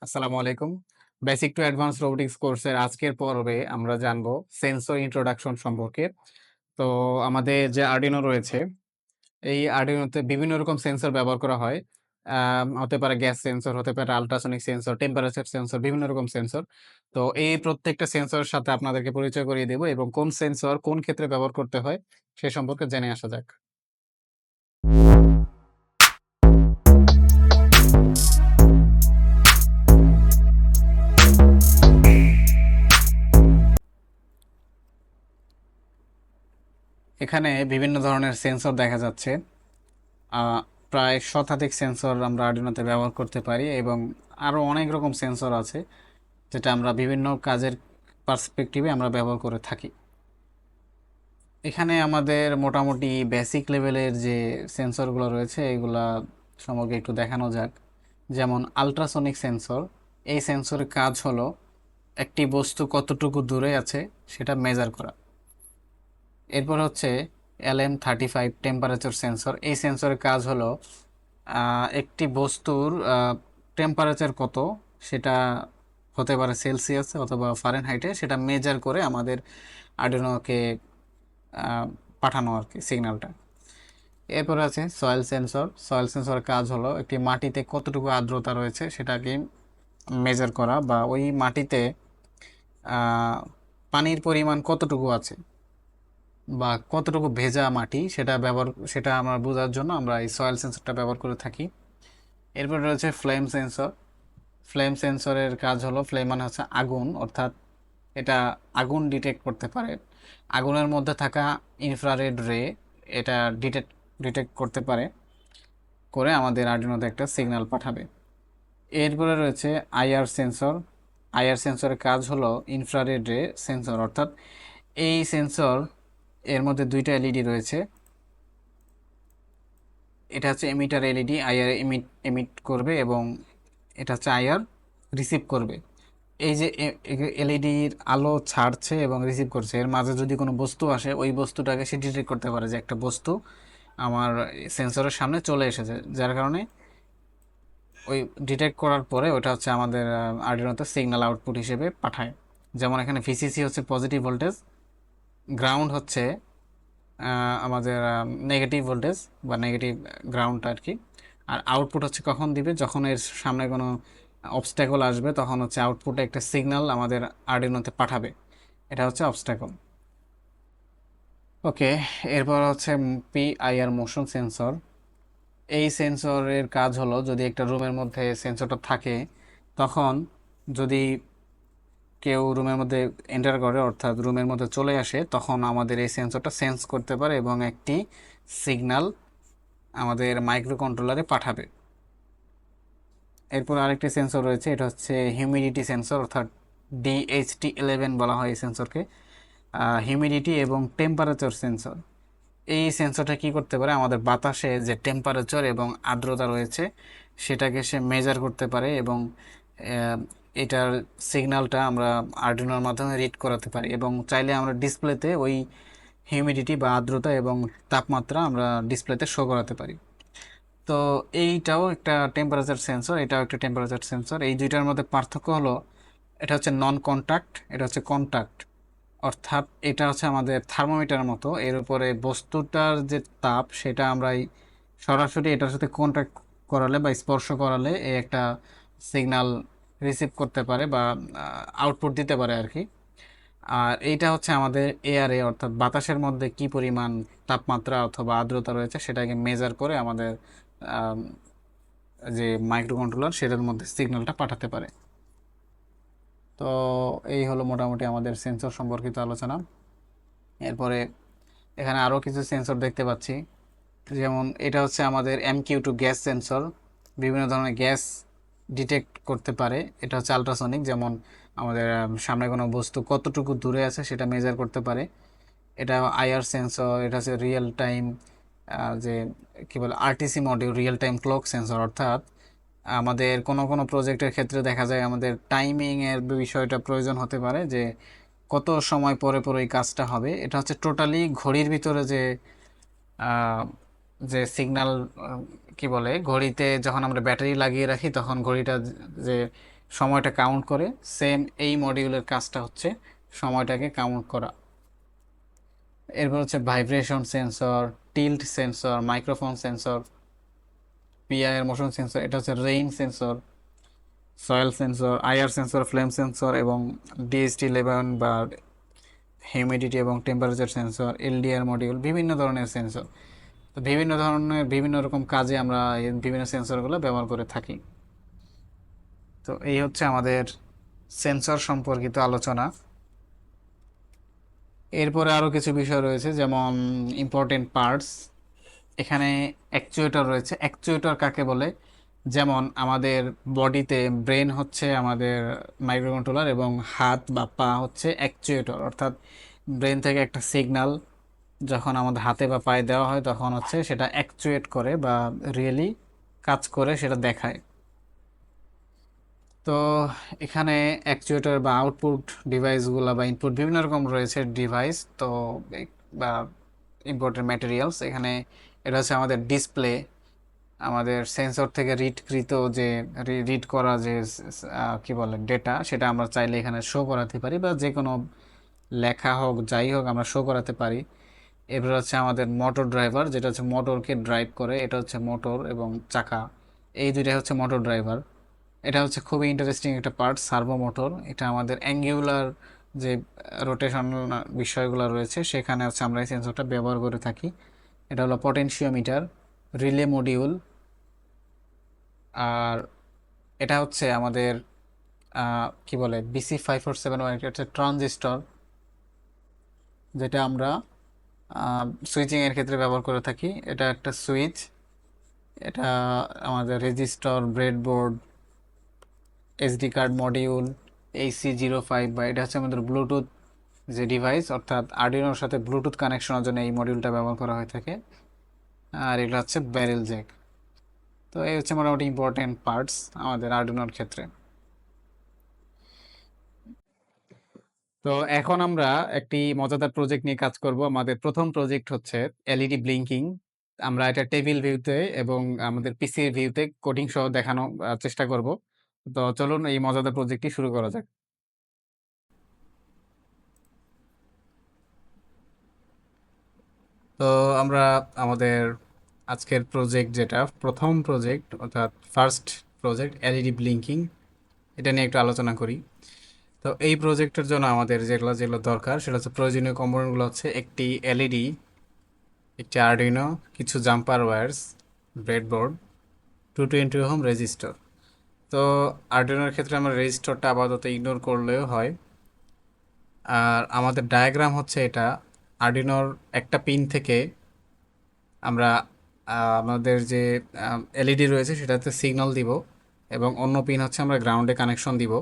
আসসালামু আলাইকুম। Basic to advance robotics কোর্সের আজকের পর্বে আমরা জানবো সেন্সর ইন্ট্রোডাকশন সম্পর্কে। তো আমাদের যে আরডিনো রয়েছে, এই আরডিনোতে বিভিন্ন রকম সেন্সর ব্যবহার করা হয়। হতে পারে গ্যাস সেন্সর, হতে পারে আল্ট্রাসনিক সেন্সর, টেম্পারেচার সেন্সর, বিভিন্ন রকম সেন্সর। তো এই প্রত্যেকটা সেন্সরের সাথে আপনাদেরকে পরিচয় করিয়ে দেব এবং কোন সেন্সর কোন ক্ষেত্রে ব্যবহার করতে হয় সে সম্পর্কে জেনে আসা যাক। এখানে বিভিন্ন ধরনের সেন্সর দেখা যাচ্ছে। আ প্রায় শতাধিক সেন্সর আমরা আরডুইনোতে ব্যবহার করতে পারি এবং আরও অনেক রকম সেন্সর আছে, যেটা আমরা বিভিন্ন কাজের পার্সপেক্টিভে আমরা ব্যবহার করে থাকি। এখানে আমাদের মোটামুটি বেসিক লেভেলের যে সেন্সরগুলো রয়েছে, এগুলা সম্পর্কে একটু দেখানো যাক। যেমন আল্ট্রাসনিক সেন্সর। এই সেন্সরের কাজ হলো একটি বস্তু কতটুকু দূরে আছে সেটা মেজার করা। এরপর হচ্ছে LM35 টেম্পারেচার সেন্সর। এই সেন্সরের কাজ হলো একটি বস্তুর টেম্পারেচার কত সেটা হতে পারে সেলসিয়াসে অথবা ফারেনহাইটে, সেটা মেজার করে আমাদের আর্ডুইনোকে পাঠানো আর কি সিগন্যালটা। এরপর আছে সয়েল সেন্সর। সয়েল সেন্সরের কাজ হলো একটি মাটিতে কতটুকু আর্দ্রতা রয়েছে সেটাকে মেজার করা, বা ওই মাটিতে পানির পরিমাণ কতটুকু আছে বা কতটুকু ভেজা মাটি সেটা আমরা বোঝার জন্য আমরা এই সয়েল সেন্সরটা ব্যবহার করে থাকি। এরপর রয়েছে ফ্লেম সেন্সর। ফ্লেম সেন্সরের কাজ হলো, ফ্লেম মানে হচ্ছে আগুন, অর্থাৎ এটা আগুন ডিটেক্ট করতে পারে। আগুনের মধ্যে থাকা ইনফ্রারেড রে এটা ডিটেক্ট করতে পারে, করে আমাদের আর্ডুইনোতে একটা সিগন্যাল পাঠাবে। এরপরে রয়েছে আইআর সেন্সর। আইআর সেন্সরের কাজ হলো ইনফ্রারেড রে সেন্সর, অর্থাৎ এই সেন্সর এর মধ্যে দুইটা এলইডি রয়েছে। এটা হচ্ছে এমিটার এলইডি, আইআর এমিট করবে এবং এটা হচ্ছে আইআর রিসিভ করবে। এই যে এলইডির আলো ছাড়ছে এবং রিসিভ করছে, এর মাঝে যদি কোনো বস্তু আসে, ওই বস্তুটাকে সে ডিটেক্ট করতে পারে যে একটা বস্তু আমার সেন্সরের সামনে চলে এসেছে, যার কারণে ওই ডিটেক্ট করার পরে ওটা হচ্ছে আমাদের আরডুইনোতে সিগন্যাল আউটপুট হিসেবে পাঠায়। যেমন এখানে ভিসিসি হচ্ছে পজিটিভ ভোল্টেজ, গ্রাউন্ড হচ্ছে আমাদের নেগেটিভ ভোল্টেজ বা নেগেটিভ গ্রাউন্ড আর কি। আর আউটপুট হচ্ছে কখন দিবে, যখন এর সামনে কোনো অবস্ট্যাকল আসবে তখন হচ্ছে আউটপুটে একটা সিগন্যাল আমাদের আরডুইনোতে পাঠাবে, এটা হচ্ছে অবস্ট্যাকল। ওকে, এরপর হচ্ছে পিআইআর মোশন সেন্সর। এই সেন্সরের কাজ হলো, যদি একটা রুমের মধ্যে সেন্সরটা থাকে, তখন যদি কেউ রুমের মধ্যে এন্টার করে অর্থাৎ রুমের মধ্যে চলে আসে, তখন আমাদের এই সেন্সরটা সেন্স করতে পারে এবং একটি সিগন্যাল আমাদের মাইক্রো কন্ট্রোলারে পাঠাবে। এরপর আরেকটি সেন্সর রয়েছে, এটা হচ্ছে হিউমিডিটি সেন্সর, অর্থাৎ DHT11 বলা হয় এই সেন্সরকে। হিউমিডিটি এবং টেম্পারেচার সেন্সর। এই সেন্সরটা কি করতে পারে, আমাদের বাতাসে যে টেম্পারেচার এবং আর্দ্রতা রয়েছে সেটাকে সে মেজার করতে পারে এবং এটার সিগন্যালটা আমরা আরডুইনোর মাধ্যমে রিড করাতে পারি, এবং চাইলে আমরা ডিসপ্লেতে ওই হিউমিডিটি বা আর্দ্রতা এবং তাপমাত্রা আমরা ডিসপ্লেতে শো করাতে পারি। তো এইটাও একটা টেম্পারেচার সেন্সর, এটাও একটা টেম্পারেচার সেন্সর। এই দুইটার মধ্যে পার্থক্য হলো, এটা হচ্ছে নন কন্টাক্ট, এটা হচ্ছে কন্টাক্ট। অর্থাৎ এটা হচ্ছে আমাদের থার্মোমিটারের মতো, এর উপরে বস্তুটার যে তাপ সেটা আমরা সরাসরি এটার সাথে কন্ট্যাক্ট করালে বা স্পর্শ করালে এই একটা সিগন্যাল রিসিভ করতে পারে বা আউটপুট দিতে পারে আর কি। আর এইটা হচ্ছে আমাদের এয়ারে, অর্থাৎ বাতাসের মধ্যে কি পরিমাণ তাপমাত্রা অথবা আর্দ্রতা রয়েছে সেটাকে মেজার করে আমাদের আম, যে মাইক্রো কন্ট্রোলার সেটার মধ্যে সিগন্যালটা পাঠাতে পারে। তো এই হলো মোটামুটি আমাদের সেন্সর সম্পর্কিত আলোচনা। এরপরে এখানে আরও কিছু সেন্সর দেখতে পাচ্ছি, যেমন এটা হচ্ছে আমাদের MQ2 গ্যাস সেন্সর, বিভিন্ন ধরনের গ্যাস ডিটেক্ট করতে পারে। এটা হচ্ছে আল্ট্রাসনিক, যেমন আমাদের সামনে কোনো বস্তু কতটুকু দূরে আছে সেটা মেজার করতে পারে। এটা আইআর সেন্সর, এটা হচ্ছে রিয়েল টাইম, যে কী বলে RTC module, real time clock sensor, অর্থাৎ আমাদের কোনো কোনো প্রজেক্টের ক্ষেত্রে দেখা যায় আমাদের টাইমিংয়ের বিষয়টা প্রয়োজন হতে পারে, যে কত সময় পরে পরে এই কাজটা হবে। এটা হচ্ছে টোটালি ঘড়ির ভিতরে যে আহ, যে সিগন্যাল, কি বলে, ঘড়িতে যখন আমরা ব্যাটারি লাগিয়ে রাখি তখন ঘড়িটা যে সময়টা কাউন্ট করে। সেম এই মডিউলের কাজটা হচ্ছে সময়টাকে কাউন্ট করা। এরপর হচ্ছে vibration sensor, tilt sensor, microphone sensor, PIR motion sensor, এটা হচ্ছে rain sensor, soil sensor, IR sensor, flame sensor এবং DHT11 বা হিউমিডিটি এবং টেম্পারেচার সেন্সর, এলডিআর মডিউল, বিভিন্ন ধরনের সেন্সর। তো বিভিন্ন ধরনের বিভিন্ন রকম কাজে আমরা এই বিভিন্ন সেন্সরগুলো ব্যবহার করে থাকি। তো এই হচ্ছে আমাদের সেন্সর সম্পর্কিত আলোচনা। এরপরে আরও কিছু বিষয় রয়েছে, যেমন ইম্পর্টেন্ট পার্টস। এখানে অ্যাকচুয়েটর রয়েছে। অ্যাকচুয়েটর কাকে বলে? যেমন আমাদের বডিতে ব্রেন হচ্ছে আমাদের মাইক্রোকন্ট্রোলার এবং হাত বা পা হচ্ছে অ্যাকচুয়েটর, অর্থাৎ ব্রেন থেকে একটা সিগন্যাল যখন আমাদের হাতে বা পায়ে দেওয়া হয় তখন হচ্ছে সেটা অ্যাকচুয়েট করে বা রিয়েলি কাজ করে সেটা দেখায়। তো এখানে অ্যাকচুয়েটর বা আউটপুট ডিভাইসগুলো বা ইনপুট বিভিন্ন রকম রয়েছে ডিভাইস, তো বা ইম্পর্টেন্ট ম্যাটেরিয়ালস। এখানে এটা হচ্ছে আমাদের ডিসপ্লে, আমাদের সেন্সর থেকে রিডকৃত যে রিড করা যে কি বলে ডেটা, সেটা আমরা চাইলে এখানে শো করাতে পারি, বা যে কোনো লেখা হোক যাই হোক আমরা শো করাতে পারি। এবার হচ্ছে আমাদের মোটর ড্রাইভার, যেটা হচ্ছে মোটরকে ড্রাইভ করে, এটা হচ্ছে মোটর এবং চাকা, এই দুইটাই হচ্ছে মোটর ড্রাইভার। এটা হচ্ছে খুবই ইন্টারেস্টিং একটা পার্ট, সার্ভো মোটর। এটা আমাদের অ্যাঙ্গুলার যে রোটেশন বিষয়গুলো রয়েছে সেখানে হচ্ছে আমরা এই সেন্সরটা ব্যবহার করে থাকি। এটা হলো পটেনশিওমিটার, রিলে মডিউল, আর এটা হচ্ছে আমাদের কি বলে BC5471, এটা হচ্ছে ট্রানজিস্টর, যেটা আমরা সুইচিং এর ক্ষেত্রে ব্যবহার করে থাকি। এটা একটা সুইচ। এটা আমাদের resistor, breadboard, SD card module, AC05, বা এটা হচ্ছে আমাদের ব্লুটুথ যে ডিভাইস, অর্থাৎ আর্ডিনোর সাথে ব্লুটুথ কানেকশনের জন্য এই মডিউলটা ব্যবহার করা হয়ে থাকে। আর এগুলো হচ্ছে ব্যারেল জ্যাক। তো এই হচ্ছে মোটামুটি ইম্পর্টেন্ট পার্টস আমাদের আর্ডিনোর ক্ষেত্রে। তো এখন আমরা একটি মজাদার প্রজেক্ট নিয়ে কাজ করব। আমাদের প্রথম প্রজেক্ট হচ্ছে এলইডি ব্লিঙ্কিং। আমরা এটা টেবিল ভিউতে এবং আমাদের পিসির ভিউতে কোডিং সহ দেখানো চেষ্টা করব। তো চলুন এই মজাদার প্রজেক্টটি শুরু করা যাক। তো আমরা আমাদের আজকের প্রজেক্ট, যেটা প্রথম প্রজেক্ট অর্থাৎ ফার্স্ট প্রজেক্ট এলইডি ব্লিঙ্কিং, এটা নিয়ে একটু আলোচনা করি। তো এই প্রজেক্টের জন্য আমাদের যেগুলো যেগুলো দরকার সেটা হচ্ছে প্রয়োজনীয় কম্পোনেন্টগুলো হচ্ছে একটি এলইডি, একটি আরডুইনো, কিছু jumper wires, breadboard, 220 ohm resistor. তো আরডুইনোর ক্ষেত্রে আমরা রেজিস্টরটা আপাতত ইগনোর করলেও হয়। আর আমাদের ডায়াগ্রাম হচ্ছে এটা, আরডুইনোর একটা পিন থেকে আমরা আমাদের যে এলইডি রয়েছে সেটাতে সিগন্যাল দিব এবং অন্য পিন হচ্ছে আমরা গ্রাউন্ডে কানেকশন দিব।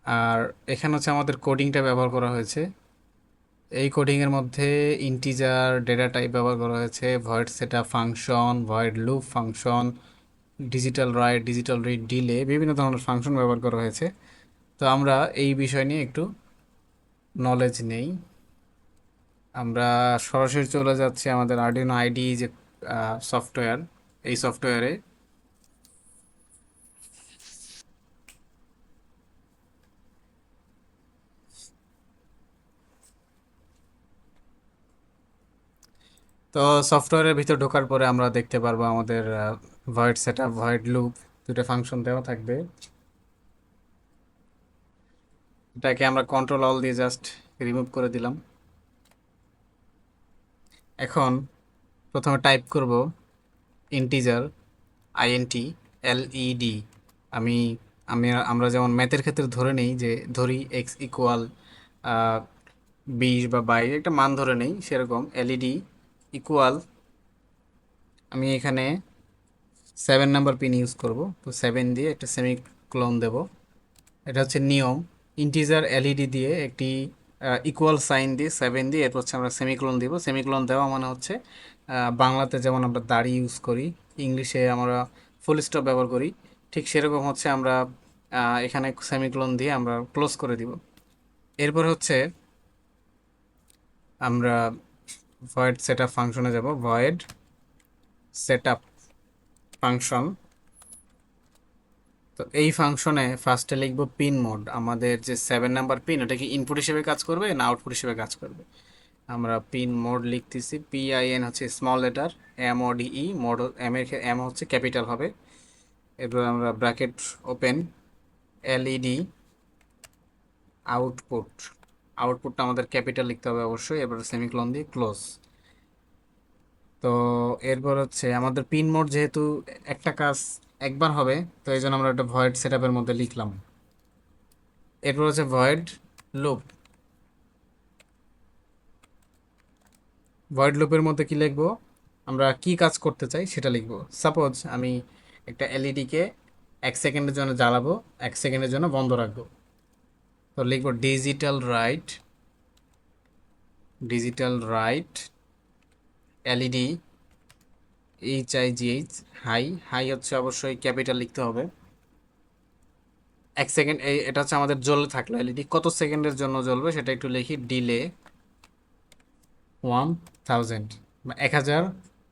আর এখানে হচ্ছে আমাদের কোডিংটা ব্যবহার করা হয়েছে। এই কোডিংয়ের মধ্যে ইন্টিজার ডেটা টাইপ ব্যবহার করা হয়েছে, void setup function, void loop function, digital right, digital read, delay, বিভিন্ন ধরনের ফাংশন ব্যবহার করা হয়েছে। তো আমরা এই বিষয় নিয়ে একটু নলেজ নেই। আমরা সরাসরি চলে যাচ্ছি আমাদের আরডিনো আইডি যে সফটওয়্যার, এই সফটওয়্যারে। তো সফটওয়্যারের ভিতর ঢোকার পরে আমরা দেখতে পারবো আমাদের ভয়েড সেটআপ, ভয়েড লুপ, দুটো ফাংশন দেওয়া থাকবে। এটাকে আমরা কন্ট্রোল অল দিয়ে জাস্ট রিমুভ করে দিলাম। এখন প্রথমে টাইপ করব ইন্টিজার, INT LED। আমি আমি আমরা যেমন ম্যাথের ক্ষেত্রে ধরে নেই যে ধরি x ইকুয়াল 20 বা 22, একটা মান ধরে নেই, সেরকম এলইডি ইকুয়াল, আমি এখানে 7 নাম্বার পিন ইউজ করব। তো 7 দিয়ে একটা সেমিকোলন দেব। এটা হচ্ছে নিয়ম। ইন্টিজার এলইডি দিয়ে একটি ইকুয়াল সাইন দিয়ে 7 দিয়ে এরপর হচ্ছে আমরা সেমিকোলন দিব। সেমিকোলন দেওয়া মানে হচ্ছে বাংলাতে যেমন আমরা দাড়ি ইউজ করি, ইংলিশে আমরা ফুল স্টপ ব্যবহার করি, ঠিক সেরকম হচ্ছে আমরা এখানে সেমিকোলন দিয়ে আমরা ক্লোজ করে দিব। এরপর হচ্ছে আমরা ভয়েড সেটআপ ফাংশনে যাব। ভয়েড সেটআপ ফাংশন, তো এই ফাংশনে ফার্স্টে লিখবো পিন মোড। আমাদের যে 7 নাম্বার পিন, ওটা কি ইনপুট হিসেবে কাজ করবে না আউটপুট হিসেবে কাজ করবে? আমরা পিন মোড লিখতেছি, PIN হচ্ছে small letter, MODE, mode M হচ্ছে ক্যাপিটাল হবে। এরপর আমরা ব্র্যাকেট ওপেন, LED আউটপুট, আউটপুটটা আমাদের ক্যাপিটাল লিখতে হবে অবশ্যই। এবার সেমিকোলন দিয়ে ক্লোজ। তো এরপর হচ্ছে আমাদের পিন মোড যেহেতু একটা কাজ একবার হবে, তো এই জন্য আমরা একটা ভয়েড সেটআপের মধ্যে লিখলাম। এরপর হচ্ছে ভয়েড লুপ। ভয়েড লুপের মধ্যে কি লিখবো, আমরা কি কাজ করতে চাই সেটা লিখবো। সাপোজ আমি একটা এলইডিকে 1 সেকেন্ডের জন্য জ্বালাবো, 1 সেকেন্ডের জন্য বন্ধ রাখবো। তো লিখবো digital write LED, HIGH high, high হচ্ছে অবশ্যই ক্যাপিটাল লিখতে হবে। 1 সেকেন্ড, এটা হচ্ছে আমাদের জ্বলে থাকলো এলইডি, কত সেকেন্ডের জন্য জ্বলবে সেটা একটু লিখি। ডিলে 1000, 1000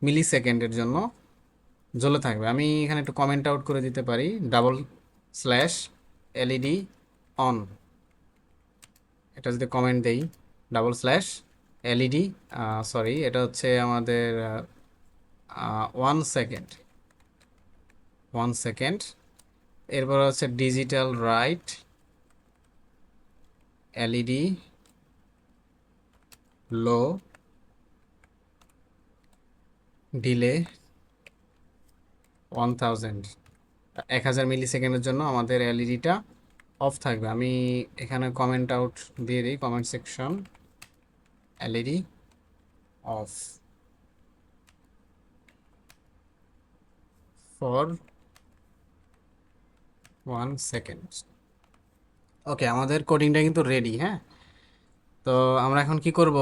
মিলি সেকেন্ডের জন্য জ্বলে থাকবে। আমি এখানে একটু কমেন্ট আউট করে দিতে পারি, /LED অন। এটা যদি কমেন্ট দেই, /LED, সরি এটা হচ্ছে আমাদের 1 সেকেন্ড, 1 সেকেন্ড। এরপর হচ্ছে ডিজিটাল রাইট এলইডি লো ডিলে 1000, 1000 মিলি সেকেন্ডের জন্য আমাদের এলইডিটা অফ থাকবে। আমি এখানে কমেন্ট আউট দিয়ে দিই, comment section, LED off for 1 second. Okay, আমাদের কোডিংটা কিন্তু রেডি। হ্যাঁ, তো আমরা এখন কি করব,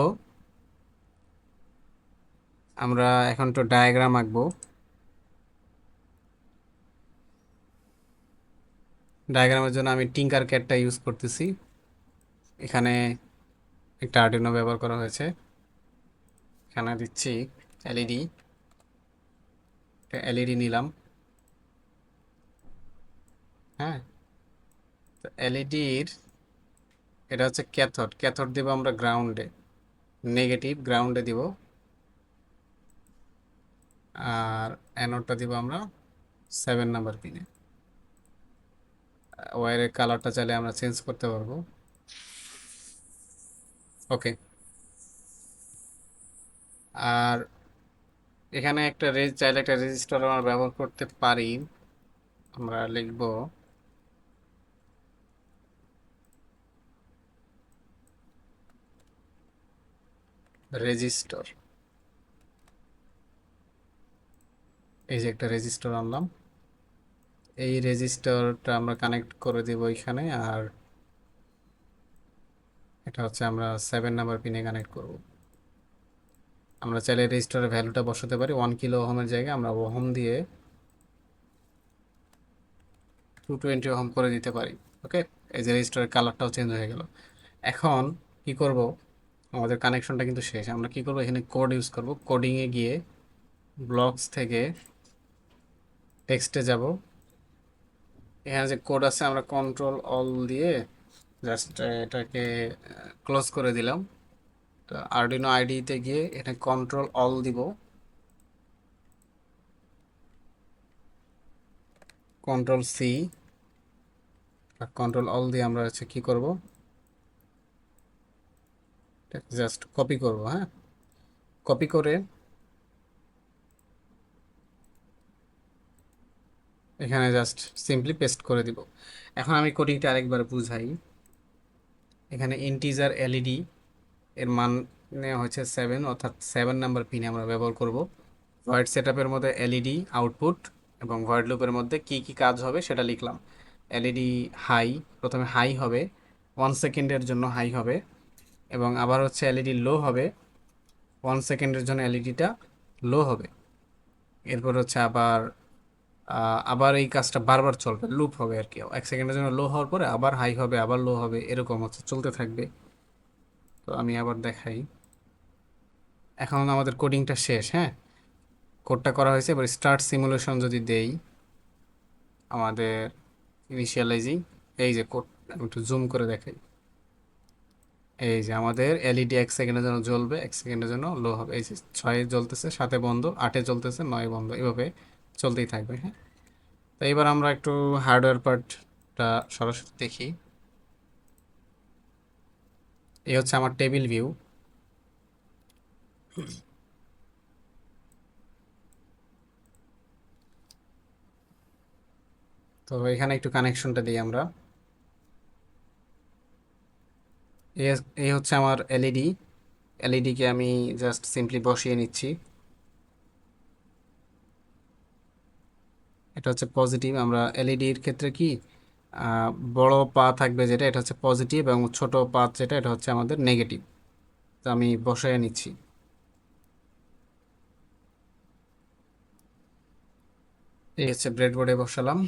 আমরা এখন তো ডায়াগ্রাম আঁকবো। ডায়াগ্রামের জন্য আমি টিঙ্কার ক্যাডটা ইউজ করতেছি। এখানে একটা আর্ডিনো ব্যবহার করা হয়েছে। এখানে দিচ্ছি এলইডি, এলইডি নিলাম। হ্যাঁ, তো এলইডির এটা হচ্ছে ক্যাথোড, ক্যাথোড দেবো আমরা গ্রাউন্ডে, নেগেটিভ গ্রাউন্ডে দিব। আর অ্যানোডটা দিব আমরা 7 নাম্বার পিনে। ওয়্যারের কালারটা চাইলে আমরা চেঞ্জ করতে পারবো। ওকে, আর এখানে একটা চাইলে একটা রেজিস্টার আমরা ব্যবহার করতে পারি। আমরা লিখব রেজিস্টার। এই যে একটা রেজিস্টার আনলাম, এই রেজিস্টারটা আমরা কানেক্ট করে দেব এখানে। আর এটা হচ্ছে আমরা 7 নাম্বার পিনে কানেক্ট করব। আমরা চাইলে রেজিস্টারের ভ্যালুটা বসাতে পারি, 1 কিলো ওহমের জায়গায় আমরা ওহম দিয়ে 220 ওহম করে দিতে পারি। ওকে, এই যে রেজিস্টারের কালারটাও চেঞ্জ হয়ে গেল। এখন কি করব, আমাদের কানেকশনটা কিন্তু শেষ। আমরা কি করব, এখানে কোড ইউজ করব। কোডিংয়ে গিয়ে ব্লকস থেকে টেক্সটে যাব। এখানে যে কোড আছে আমরা কন্ট্রোল দিয়ে জাস্ট এটাকে ক্লোজ করে দিলাম। তো আরডিনো আইডিতে গিয়ে এটা কন্ট্রোল দিব, Ctrl+C, কন্ট্রোল দিয়ে আমরা হচ্ছে কি করব, জাস্ট কপি করব। হ্যাঁ, কপি করে এখানে জাস্ট সিম্পলি পেস্ট করে দিব। এখন আমি কোডিংটা আরেকবার বুঝাই। এখানে ইন্টিজার এলইডি এর মান নেওয়া হয়েছে 7, অর্থাৎ 7 নাম্বার পিনে আমরা ব্যবহার করব। ভয়েড সেটআপের মধ্যে এলইডি আউটপুট এবং ভয়েড লুপের মধ্যে কি কি কাজ হবে সেটা লিখলাম। এলইডি হাই, প্রথমে হাই হবে, 1 সেকেন্ডের জন্য হাই হবে। এবং আবার হচ্ছে এলইডি লো হবে, 1 সেকেন্ডের জন্য এলইডিটা লো হবে। এরপর হচ্ছে আবার এই কাজটা বারবার চলবে, লুপ হবে আর কি। 1 সেকেন্ডের জন্য লো হওয়ার পরে আবার হাই হবে, আবার লো হবে, এরকম হচ্ছে চলতে থাকবে। তো আমি আবার দেখাই। এখন আমাদের কোডিংটা শেষ। হ্যাঁ, কোডটা করা হয়েছে। এবার স্টার্ট সিমুলেশন যদি দেই, আমাদের ইনিশিয়ালাইজিং, এই যে কোড, আমি একটু জুম করে দেখাই। এই যে আমাদের এলইডি 1 সেকেন্ডের জন্য জ্বলবে, 1 সেকেন্ডের জন্য লো হবে। এই যে 6 জ্বলতেছে, 7 বন্ধ, 8 জ্বলতেছে, 9 বন্ধ, এভাবে চলতেই থাকবে। হ্যাঁ, তো এবার আমরা একটু হার্ডওয়্যার পার্টটা সরাসরি দেখি। এই হচ্ছে আমার টেবিল ভিউ। তো এখানে একটু কানেকশনটা দিই আমরা। এই এই হচ্ছে আমার এলইডি। এলইডিকে আমি জাস্ট সিম্পলি বসিয়ে নিচ্ছি। এটা হচ্ছে পজিটিভ। আমরা এলইডির ক্ষেত্রে কি বড় পা থাকবে যেটা, এটা হচ্ছে পজিটিভ, এবং ছোট পা যেটা, এটা হচ্ছে আমাদের নেগেটিভ। তো আমি বসায় নিচ্ছি। এই হচ্ছে ব্রেডবোর্ডে বসালাম।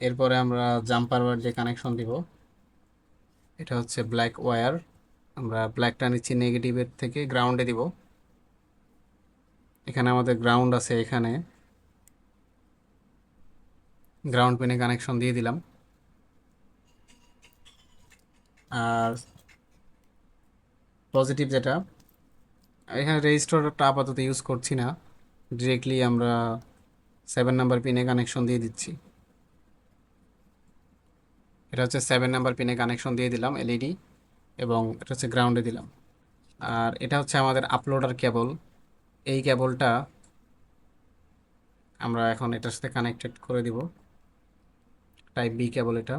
এরপরে আমরা জাম্পার ওয়্যার যে কানেকশন দিব, এটা হচ্ছে ব্ল্যাক ওয়্যার। আমরা ব্ল্যাকটা নিচ্ছি নেগেটিভের থেকে গ্রাউন্ডে দিব। এখানে আমাদের গ্রাউন্ড আছে, এখানে গ্রাউন্ড পিনে কানেকশন দিয়ে দিলাম। আর পজিটিভ যেটা, এখানে রেজিস্টারটা আপাতত ইউজ করছি না, ডিরেক্টলি আমরা 7 নাম্বার পিনে কানেকশন দিয়ে দিচ্ছি। এটা হচ্ছে 7 নাম্বার পিনে কানেকশন দিয়ে দিলাম এলইডি, এবং এটা হচ্ছে গ্রাউন্ডে দিলাম। আর এটা হচ্ছে আমাদের আপলোডার কেবল। এই কেবলটা আমরা এখন এটার সাথে কানেক্টেড করে দিব। টাইপ বি কেবল এটা।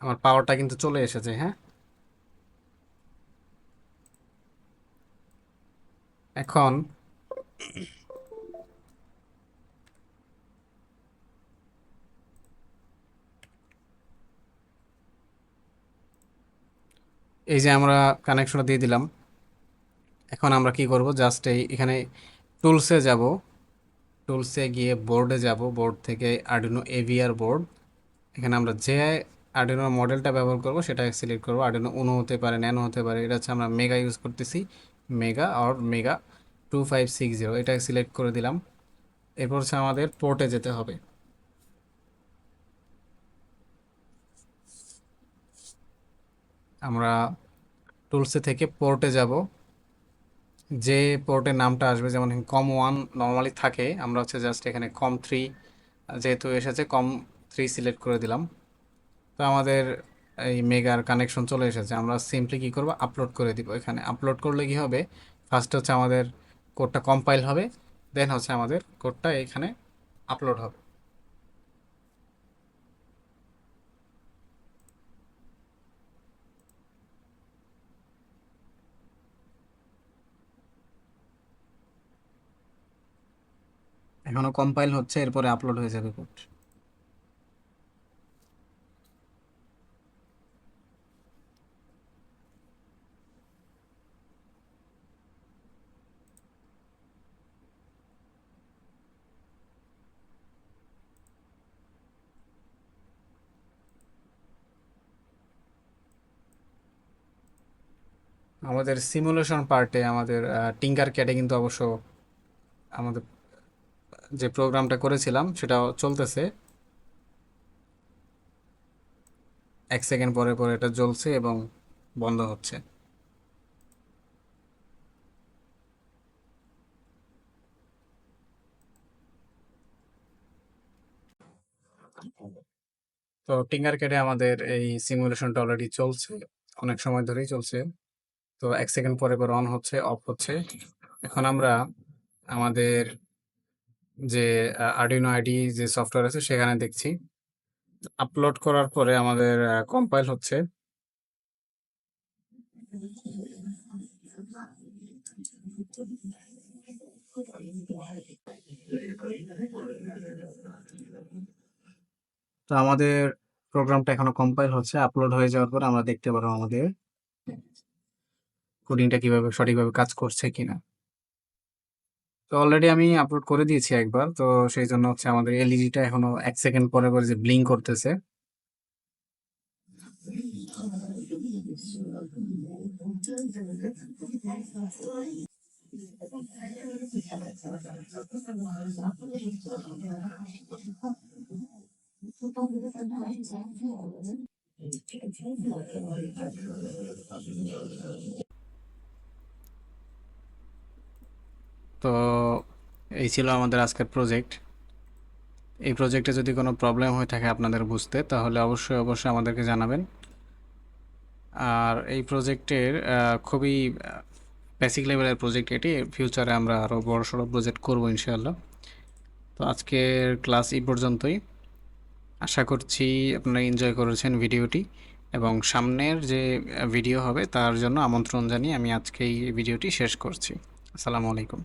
আমার পাওয়ারটা কিন্তু চলে এসেছে। হ্যাঁ, এখন এই যে আমরা কানেকশনটা দিয়ে দিলাম। এখন আমরা কি করব, জাস্ট এখানে টুলসে যাব। টুলসে গিয়ে বোর্ডে যাব, বোর্ড থেকে আর্ডিনো এভিআর বোর্ড। এখানে আমরা যে আর্ডিনো মডেলটা ব্যবহার করব সেটা সিলেক্ট করব। আর্ডিনো উনো হতে পারে, ন্যানো হতে পারে। এটা হচ্ছে আমরা মেগা ইউজ করতেছি, মেগা আর মেগা 2560, এটা সিলেক্ট করে দিলাম। এরপর হচ্ছে আমাদের পোর্টে যেতে হবে। আমরা টুলসে থেকে পোর্টে যাব। যে পোর্টের নামটা আসবে, যেমন কম 1 নর্মালি থাকে, আমরা হচ্ছে জাস্ট এখানে কম 3, যেহেতু এসেছে কম 3 সিলেক্ট করে দিলাম। তো আমাদের এই মেগার কানেকশন চলে এসেছে। আমরা সিম্পলি কি করব, আপলোড করে দিব। এখানে আপলোড করলে কি হবে, ফার্স্ট হচ্ছে আমাদের কোডটা কম্পাইল হবে, দেন হচ্ছে আমাদের কোডটা এখানে আপলোড হবে। এখনো কম্পাইল হচ্ছে, এরপরে আপলোড হয়ে যাবে কোড। আমাদের সিমুলেশন পার্টে, আমাদের টিঙ্কার ক্যাডে কিন্তু অবশ্য আমাদের যে প্রোগ্রামটা করেছিলাম সেটা চলতেছে। 1 সেকেন্ড পরে পরে এটা জ্বলছে এবং বন্ধ হচ্ছে। তো টিঙ্কার ক্যাডে আমাদের এই সিমুলেশনটা অলরেডি চলছে, অনেক সময় ধরেই চলছে। তো 1 সেকেন্ড পরে পরে অন হচ্ছে, অফ হচ্ছে। এখন আমরা আমাদের যে আর্ডিনো আইডি যে সফটওয়্যার আছে সেখানে দেখছি। আপলোড করার পরে আমাদের কম্পাইল হচ্ছে। তো আমাদের প্রোগ্রামটা এখনো কম্পাইল হচ্ছে। আপলোড হয়ে যাওয়ার পর আমরা দেখতে পারবো আমাদের কোডিংটা কিভাবে সঠিকভাবে কাজ করছে কিনা। তো অলরেডি আমি আপলোড করে দিয়েছি একবার, তো সেই জন্য হচ্ছে আমাদের এলইডিটা এখনো 1 সেকেন্ড পরে পরে যে ব্লিঙ্ক করতেছে। তো এই ছিল আমাদের আজকের প্রজেক্ট। এই প্রজেক্টে যদি কোনো প্রবলেম হয়ে থাকে আপনাদের বুঝতে, তাহলে অবশ্যই অবশ্যই আমাদেরকে জানাবেন। আর এই প্রজেক্টের খুবই বেসিক লেভেলের প্রজেক্ট এটি। ফিউচারে আমরা আরও বড়সড় প্রজেক্ট করব ইনশাআল্লাহ। তো আজকের ক্লাস এই পর্যন্তই। আশা করছি আপনারা এনজয় করেছেন ভিডিওটি, এবং সামনের যে ভিডিও হবে তার জন্য আমন্ত্রণ জানিয়ে আমি আজকে এই ভিডিওটি শেষ করছি। আসসালামু আলাইকুম।